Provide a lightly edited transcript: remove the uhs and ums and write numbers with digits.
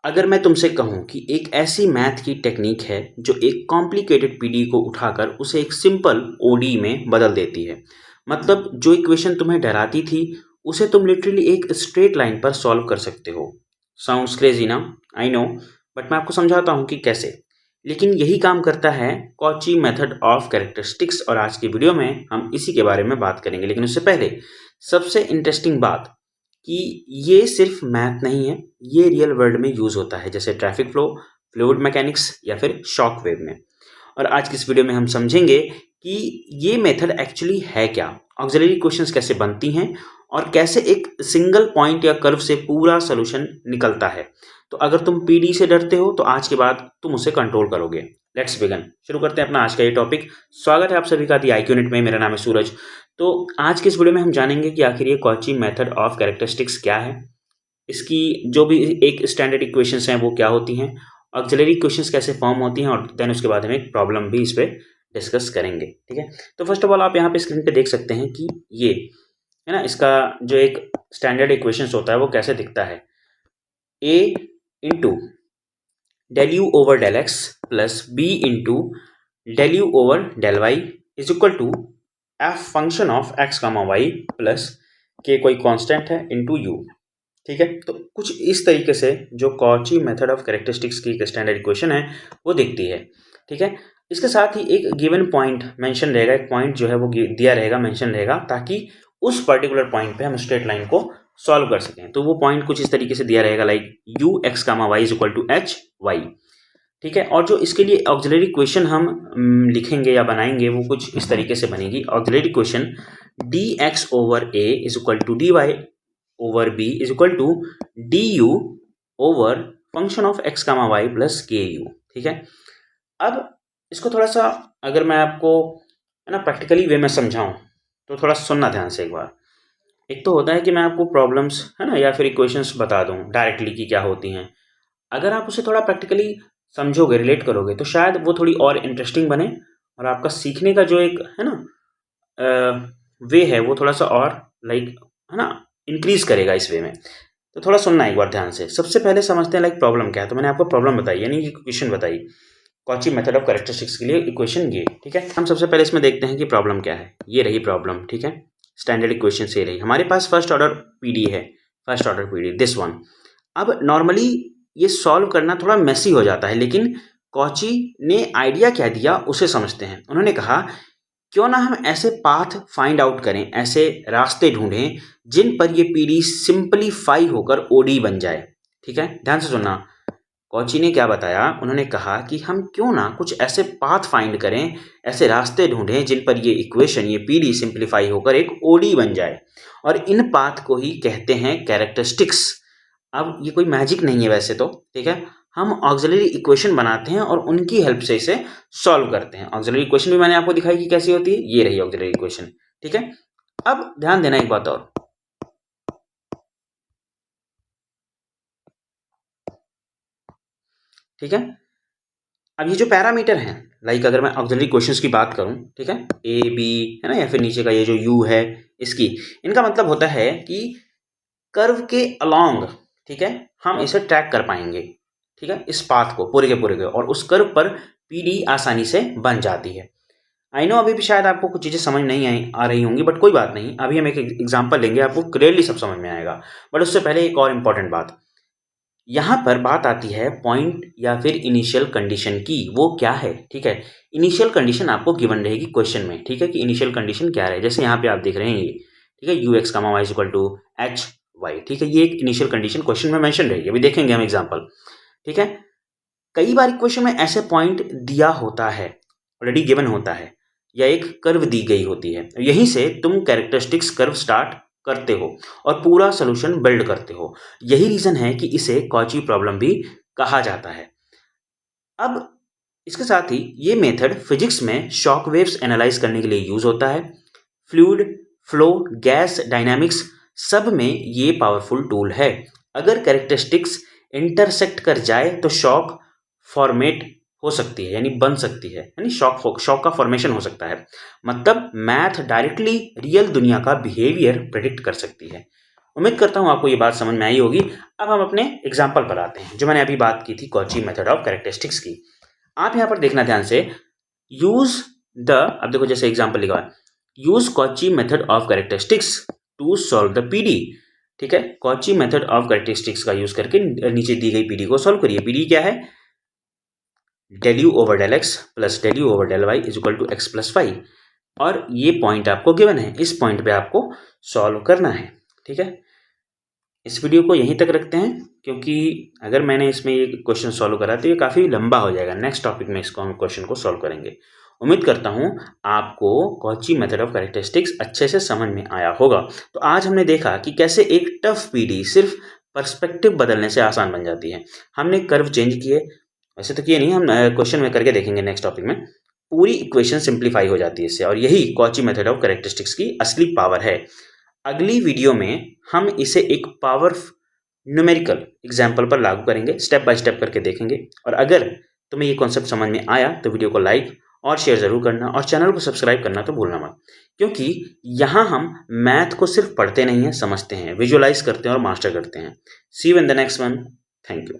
अगर मैं तुमसे कहूँ कि एक ऐसी मैथ की टेक्निक है जो एक कॉम्प्लिकेटेड पीडी को उठाकर उसे एक सिंपल ओडी में बदल देती है। मतलब जो इक्वेशन तुम्हें डराती थी उसे तुम लिटरली एक स्ट्रेट लाइन पर सॉल्व कर सकते हो। साउंड्स क्रेजी ना? आई नो, बट मैं आपको समझाता हूँ कि कैसे। लेकिन यही काम करता है कॉची मेथड ऑफ कैरेक्टरिस्टिक्स, और आज की वीडियो में हम इसी के बारे में बात करेंगे। लेकिन उससे पहले सबसे इंटरेस्टिंग बात कि ये सिर्फ मैथ नहीं है, ये रियल वर्ल्ड में यूज़ होता है, जैसे ट्रैफिक फ्लो, फ्लूइड मैकेनिक्स या फिर शॉक वेव में। और आज की इस वीडियो में हम समझेंगे कि ये मेथड एक्चुअली है क्या, ऑक्सिलरी क्वेश्चंस कैसे बनती हैं, और कैसे एक सिंगल पॉइंट या कर्व से पूरा सोल्यूशन निकलता है। तो अगर तुम पीडी से डरते हो तो आज के बाद तुम उसे कंट्रोल करोगे। लेट्स बिगन, शुरू करते हैं अपना आज का ये टॉपिक। स्वागत है आप सभी का दी IQ-NET में। मेरा नाम है सूरज। तो आज के इस वीडियो में हम जानेंगे कि आखिर ये कॉची मेथड ऑफ कैरेक्टरिस्टिक्स क्या है, इसकी जो भी एक स्टैंडर्ड इक्वेशंस हैं वो क्या होती हैं, ऑक्सिलरी इक्वेशंस कैसे फॉर्म होती हैं, और देन उसके बाद हम एक प्रॉब्लम भी इस पे डिस्कस करेंगे। ठीक है, तो फर्स्ट ऑफ ऑल आप यहाँ पे स्क्रीन पे देख सकते हैं कि ये है ना, इसका जो एक स्टैंडर्ड इक्वेशंस होता है वो कैसे दिखता है। a into del U over del X plus B into del U over del Y is equal to F function of X comma Y plus K कोई कांस्टेंट है इंटू यू। ठीक है, तो कुछ इस तरीके से जो कॉची मेथड ऑफ कैरेक्टरिस्टिक्स की एक स्टैंडर्ड इक्वेशन है वो दिखती है। ठीक है, इसके साथ ही एक गिवन पॉइंट मेंशन रहेगा, एक पॉइंट जो है वो दिया रहेगा, मेंशन रहेगा, ताकि उस पर्टिकुलर पॉइंट पे हम स्ट्रेट लाइन को सॉल्व कर सकें। तो वो पॉइंट कुछ इस तरीके से दिया रहेगा, like U X comma Y is equal to H Y. ठीक है, और जो इसके लिए ऑक्सिलरी इक्वेशन हम लिखेंगे या बनाएंगे वो कुछ इस तरीके से बनेगी। Auxiliary equation D X over A is equal to D Y over B is equal to D U over function of X comma Y plus K U. ठीक है, अब इसको थोड़ा सा अगर मैं आपको है ना प्रैक्टिकली वे में समझाऊं तो थोड़ा सुनना ध्यान से एक बार। एक तो होता है कि मैं आपको प्रॉब्लम्स है ना या फिर इक्वेशंस बता दूं डायरेक्टली कि क्या होती हैं। अगर आप उसे थोड़ा प्रैक्टिकली समझोगे, रिलेट करोगे, तो शायद वो थोड़ी और इंटरेस्टिंग बने, और आपका सीखने का जो एक है ना वे है वो थोड़ा सा और लाइक है ना इंक्रीज करेगा इस वे में। तो थोड़ा सुनना एक बार ध्यान से। सबसे पहले समझते हैं लाइक प्रॉब्लम क्या है। तो मैंने आपको प्रॉब्लम बताई, यानी कि इक्वेशन बताई कॉची मेथड ऑफ कैरेक्टरिस्टिक्स के लिए इक्वेशन ये। ठीक है, हम सबसे पहले इसमें देखते हैं कि प्रॉब्लम क्या है। ये रही प्रॉब्लम। ठीक है, स्टैंडर्ड इक्वेशन से रही, हमारे पास फर्स्ट ऑर्डर पीडी है, first order PD this one. अब नॉर्मली ये सॉल्व करना थोड़ा मेसी हो जाता है, लेकिन कॉची ने आइडिया क्या दिया उसे समझते हैं। उन्होंने कहा क्यों ना हम ऐसे पाथ फाइंड आउट करें, ऐसे रास्ते ढूंढें जिन पर ये पीडी सिंपलीफाई होकर ओडी बन जाए। ठीक है, ध्यान से सुनना। कॉची ने क्या बताया, उन्होंने कहा कि हम क्यों ना कुछ ऐसे पाथ फाइंड करें, ऐसे रास्ते ढूंढें जिन पर ये इक्वेशन, ये पीडी सिंपलीफाई होकर एक ओडी बन जाए, और इन पाथ को ही कहते हैं कैरेक्टरिस्टिक्स। अब ये कोई मैजिक नहीं है वैसे तो। ठीक है, हम ऑक्सिलरी इक्वेशन बनाते हैं और उनकी हेल्प से इसे सॉल्व करते हैं। ऑक्सिलरी इक्वेशन भी मैंने आपको दिखाई कि कैसी होती है, ये रही ऑक्सिलरी इक्वेशन। ठीक है, अब ध्यान देना एक बात और। ठीक है, अब ये जो पैरामीटर हैं, लाइक अगर मैं ऑक्सिलरी क्वेश्चंस की बात करूं, ठीक है, ए बी है ना, या फिर नीचे का ये जो यू है, इसकी इनका मतलब होता है कि कर्व के अलोंग, ठीक है, हम इसे ट्रैक कर पाएंगे। ठीक है, इस पाथ को पूरे के पूरे के, और उस कर्व पर पीडी आसानी से बन जाती है। आई नो अभी भी शायद आपको कुछ चीज़ें समझ नहीं आ रही होंगी, बट कोई बात नहीं, अभी हम एक एग्जाम्पल लेंगे, आपको क्लियरली सब समझ में आएगा। बट उससे पहले एक और इम्पॉर्टेंट बात, यहाँ पर बात आती है पॉइंट या फिर इनिशियल कंडीशन की। वो क्या है? ठीक है, इनिशियल कंडीशन आपको गिवन रहेगी क्वेश्चन में। ठीक है, कि इनिशियल कंडीशन क्या है, जैसे यहाँ पे आप देख रहे हैं ये। ठीक है, U X comma Y equal to H Y. ठीक है, ये एक इनिशियल कंडीशन क्वेश्चन में मेंशन रहेगी, अभी देखेंगे हम एग्जाम्पल। ठीक है, कई बार इक्वेशन में ऐसे पॉइंट दिया होता है, ऑलरेडी गिवन होता है, या एक कर्व दी गई होती है, यहीं से तुम कैरेक्टरिस्टिक्स कर्व स्टार्ट करते हो और पूरा सोल्यूशन बिल्ड करते हो। यही रीजन है कि इसे कॉची प्रॉब्लम भी कहा जाता है। अब इसके साथ ही ये मेथड फिजिक्स में शॉक वेव्स एनालाइज करने के लिए यूज होता है। फ्लूइड, फ्लो, गैस डायनामिक्स, सब में ये पावरफुल टूल है। अगर कैरेक्टरिस्टिक्स इंटरसेक्ट कर जाए तो शॉक फॉर्मेट हो सकती है, यानी बन सकती है, यानी शॉक का फॉर्मेशन हो सकता है। मतलब मैथ डायरेक्टली रियल दुनिया का बिहेवियर प्रेडिक्ट कर सकती है। उम्मीद करता हूँ आपको ये बात समझ में आई होगी। अब हम अपने एग्जाम्पल पर आते हैं, जो मैंने अभी बात की थी कॉची मेथड ऑफ कैरेक्टरिस्टिक्स की। आप यहाँ पर देखना ध्यान से, यूज द, अब देखो जैसे एग्जाम्पल लिखा है, use Cauchy method of characteristics to solve the PD. ठीक है, कॉची मेथड ऑफ कैरेक्टरिस्टिक्स का यूज करके नीचे दी गई पीडी को सॉल्व करिए। पीडी क्या है? del u over del x plus del u over del y is equal to x plus Y, और ये पॉइंट आपको गिवन है, इस पॉइंट पे आपको सॉल्व करना है। ठीक है, इस वीडियो को यहीं तक रखते हैं, क्योंकि अगर मैंने इसमें ये क्वेश्चन सॉल्व करा तो ये काफ़ी लंबा हो जाएगा। नेक्स्ट टॉपिक में इसको हम क्वेश्चन को सॉल्व करेंगे। उम्मीद करता हूँ आपको कॉची मेथड ऑफ कैरेक्टरिस्टिक्स अच्छे से समझ में आया होगा। तो आज हमने देखा कि कैसे एक टफ पीडी सिर्फ पर्सपेक्टिव बदलने से आसान बन जाती है। हमने कर्व चेंज किए, वैसे तो किए नहीं, हम क्वेश्चन में करके देखेंगे नेक्स्ट टॉपिक में। पूरी इक्वेशन सिंप्लीफाई हो जाती है इससे, और यही कॉची मेथड ऑफ कैरेक्टरिस्टिक्स की असली पावर है। अगली वीडियो में हम इसे एक पावर न्यूमेरिकल एग्जाम्पल पर लागू करेंगे, स्टेप बाय स्टेप करके देखेंगे। और अगर तुम्हें ये कॉन्सेप्ट समझ में आया तो वीडियो को लाइक और शेयर जरूर करना, और चैनल को सब्सक्राइब करना तो भूलना मत, क्योंकि यहाँ हम मैथ को सिर्फ पढ़ते नहीं हैं, समझते हैं, विजुअलाइज करते हैं और मास्टर करते हैं। See you in the next one. Thank you.